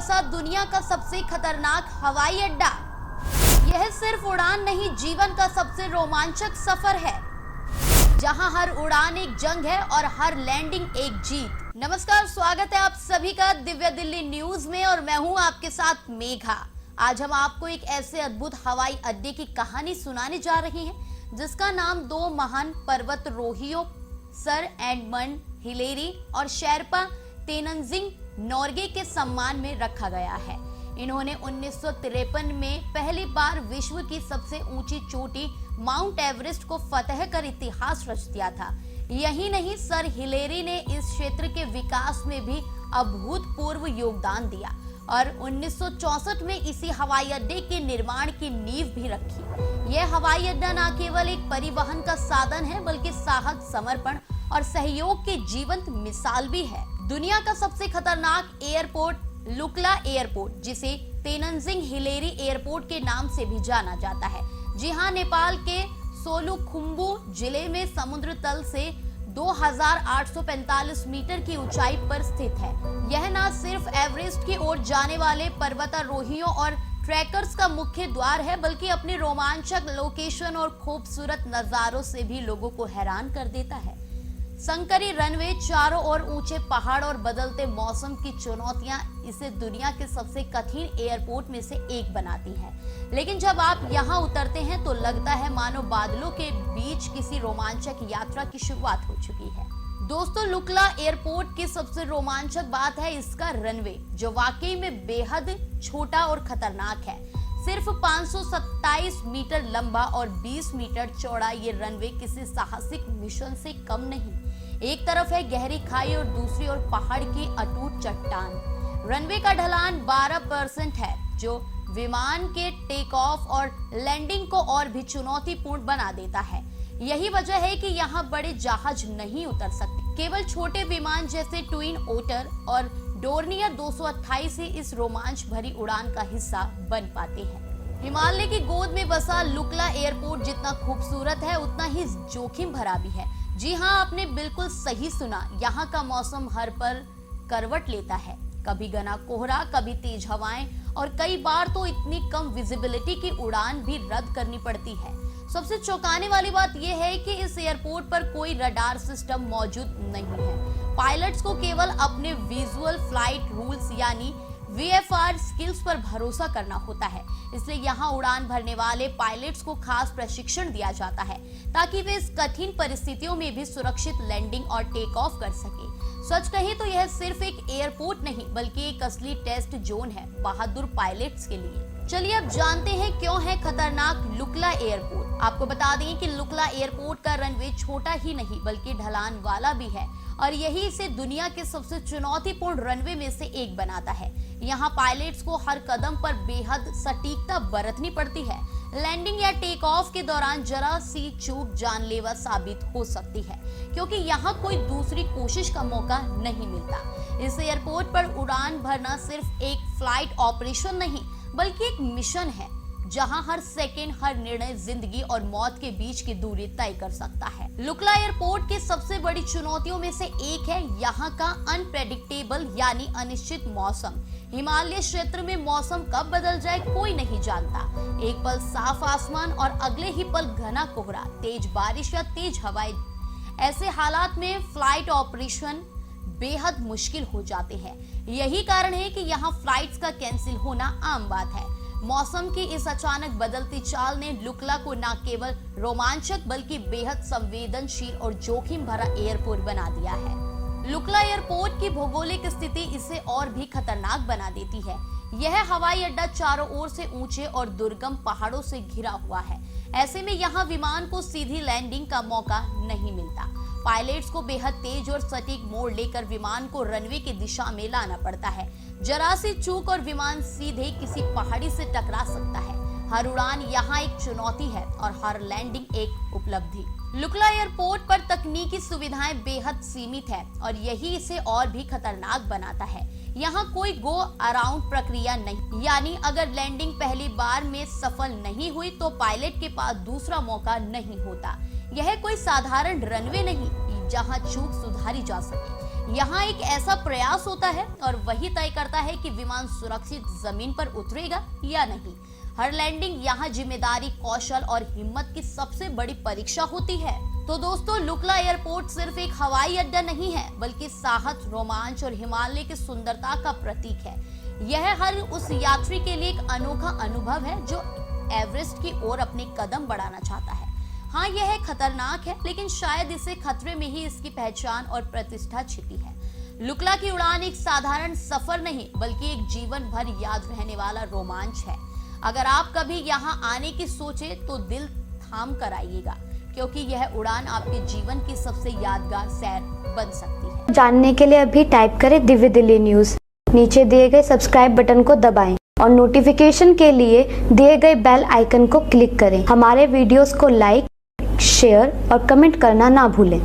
बसा दुनिया का सबसे खतरनाक हवाई अड्डा। यह सिर्फ उड़ान नहीं, जीवन का सबसे रोमांचक सफर है, जहां हर उड़ान एक जंग है और हर लैंडिंग एक जीत। नमस्कार, स्वागत है आप सभी का दिव्य दिल्ली न्यूज में और मैं हूं आपके साथ मेघा। आज हम आपको एक ऐसे अद्भुत हवाई अड्डे की कहानी सुनाने जा रहे हैं जिसका नाम दो महान पर्वतारोहियों सर एडमंड हिलेरी और शेरपा तेनजिंग नोर्गे के सम्मान में रखा गया है। इन्होंने 1953 में पहली बार विश्व की सबसे ऊंची चोटी माउंट एवरेस्ट को फतह कर इतिहास रच दिया था। यही नहीं, सर हिलेरी ने इस क्षेत्र के विकास में भी अभूतपूर्व योगदान दिया और 1964 में इसी हवाई अड्डे के निर्माण की नींव भी रखी। यह हवाई अड्डा न केवल एक परिवहन का साधन है बल्कि साहस, समर्पण और सहयोग की जीवंत मिसाल भी है। दुनिया का सबसे खतरनाक एयरपोर्ट लुक्ला एयरपोर्ट, जिसे तेनजिंग हिलेरी एयरपोर्ट के नाम से भी जाना जाता है, जी हाँ, नेपाल के सोलुखुम्बु जिले में समुद्र तल से 2845 मीटर की ऊंचाई पर स्थित है। यह न सिर्फ एवरेस्ट की ओर जाने वाले पर्वतारोहियों और ट्रैकर्स का मुख्य द्वार है, बल्कि अपने रोमांचक लोकेशन और खूबसूरत नजारों से भी लोगों को हैरान कर देता है। संकरी रनवे, चारों ओर ऊंचे पहाड़ और बदलते मौसम की चुनौतियां इसे दुनिया के सबसे कठिन एयरपोर्ट में से एक बनाती हैं। लेकिन जब आप यहां उतरते हैं तो लगता है मानो बादलों के बीच किसी रोमांचक यात्रा की शुरुआत हो चुकी है। दोस्तों, लुक्ला एयरपोर्ट की सबसे रोमांचक बात है इसका रनवे, जो वाकई में बेहद छोटा और खतरनाक है। सिर्फ 527 मीटर लंबा और 20 मीटर चौड़ा ये रनवे किसी साहसिक मिशन से कम नहीं। एक तरफ है गहरी खाई और दूसरी ओर पहाड़ की अटूट चट्टान। रनवे का ढलान 12% है, जो विमान के टेक ऑफ और लैंडिंग को और भी चुनौतीपूर्ण बना देता है। यही वजह है कि यहाँ बड़े जहाज नहीं उतर सकते। केवल छोटे विमान जैसे ट्विन ओटर और डोर्नियर 228 ही इस रोमांच भरी उड़ान का हिस्सा बन पाते हैं। हिमालय की गोद में बसा लुक्ला एयरपोर्ट जितना खूबसूरत है उतना ही जोखिम भरा भी है। जी हाँ, आपने बिल्कुल सही सुना, यहाँ का मौसम हर पल करवट लेता है। कभी घना कोहरा, कभी तेज हवाएं और कई बार तो इतनी कम विजिबिलिटी की उड़ान भी रद्द करनी पड़ती है। सबसे चौंकाने वाली बात यह है कि इस एयरपोर्ट पर कोई रडार सिस्टम मौजूद नहीं है। पायलट्स को केवल अपने विजुअल फ्लाइट रूल्स यानी VFR स्किल्स पर भरोसा करना होता है। इसलिए यहाँ उड़ान भरने वाले पायलट्स को खास प्रशिक्षण दिया जाता है ताकि वे इस कठिन परिस्थितियों में भी सुरक्षित लैंडिंग और टेक ऑफ कर सके। सच कहें तो यह सिर्फ एक एयरपोर्ट नहीं बल्कि एक असली टेस्ट जोन है बहादुर पायलट्स के लिए। चलिए अब जानते हैं क्यों है खतरनाक लुक्ला एयरपोर्ट। आपको बता दें कि लुक्ला एयरपोर्ट का रनवे छोटा ही नहीं बल्कि ढलान वाला भी है और यही इसे दुनिया के सबसे चुनौतीपूर्ण रनवे में से एक बनाता है। यहाँ पायलट्स को हर कदम पर बेहद सटीकता बरतनी पड़ती है। लैंडिंग या टेक ऑफ के दौरान जरा सी चूक जानलेवा साबित हो सकती है, क्योंकि यहाँ कोई दूसरी कोशिश का मौका नहीं मिलता। इस एयरपोर्ट पर उड़ान भरना सिर्फ एक फ्लाइट ऑपरेशन नहीं बल्कि एक मिशन है, जहां हर सेकेंड, हर निर्णय जिंदगी और मौत के बीच की दूरी तय कर सकता है। लुक्ला एयरपोर्ट की सबसे बड़ी चुनौतियों में से एक है यहाँ का अनप्रेडिक्टेबल यानी अनिश्चित मौसम। हिमालय क्षेत्र में मौसम कब बदल जाए कोई नहीं जानता। एक पल साफ आसमान और अगले ही पल घना कोहरा, तेज बारिश या तेज हवाएं। ऐसे हालात में फ्लाइट ऑपरेशन बेहद मुश्किल हो जाते हैं। यही कारण है कि यहाँ फ्लाइट्स का कैंसिल होना आम बात है। मौसम की इस अचानक बदलती चाल ने लुक्ला को न केवल रोमांचक बल्कि बेहद संवेदनशील और जोखिम भरा एयरपोर्ट बना दिया है। लुक्ला एयरपोर्ट की भौगोलिक स्थिति इसे और भी खतरनाक बना देती है। यह हवाई अड्डा चारों ओर से ऊंचे और दुर्गम पहाड़ों से घिरा हुआ है। ऐसे में यहाँ विमान को सीधी लैंडिंग का मौका नहीं मिलता। पायलट्स को बेहद तेज और सटीक मोड़ लेकर विमान को रनवे की दिशा में लाना पड़ता है। जरा सी चूक और विमान सीधे किसी पहाड़ी से टकरा सकता है। हर उड़ान यहाँ एक चुनौती है और हर लैंडिंग एक उपलब्धि। लुक्ला एयरपोर्ट पर तकनीकी सुविधाएं बेहद सीमित है और यही इसे और भी खतरनाक बनाता है। यहाँ कोई गो अराउंड प्रक्रिया नहीं, यानी अगर लैंडिंग पहली बार में सफल नहीं हुई तो पायलट के पास दूसरा मौका नहीं होता। यह कोई साधारण रनवे नहीं जहाँ चूक सुधारी जा सके। यहाँ एक ऐसा प्रयास होता है और वही तय करता है कि विमान सुरक्षित जमीन पर उतरेगा या नहीं। हर लैंडिंग यहाँ जिम्मेदारी, कौशल और हिम्मत की सबसे बड़ी परीक्षा होती है। तो दोस्तों, लुकला एयरपोर्ट सिर्फ एक हवाई अड्डा नहीं है, बल्कि साहस, रोमांच और हिमालय की सुंदरता का प्रतीक है। यह हर उस यात्री के लिए एक अनोखा अनुभव है जो एवरेस्ट की ओर अपने कदम बढ़ाना चाहता है। हाँ, यह खतरनाक है, लेकिन शायद इसे खतरे में ही इसकी पहचान और प्रतिष्ठा छिपी है। लुकला की उड़ान एक साधारण सफर नहीं, बल्कि एक जीवन भर याद रहने वाला रोमांच है। अगर आप कभी यहाँ आने की सोचे तो दिल थाम कर आइएगा, क्योंकि यह उड़ान आपके जीवन की सबसे यादगार सैर बन सकती है। जानने के लिए अभी टाइप करें दिव्य दिल्ली न्यूज। नीचे दिए गए सब्सक्राइब बटन को दबाएं और नोटिफिकेशन के लिए दिए गए बेल आइकन को क्लिक करें। हमारे वीडियोस को लाइक, शेयर और कमेंट करना ना भूलें।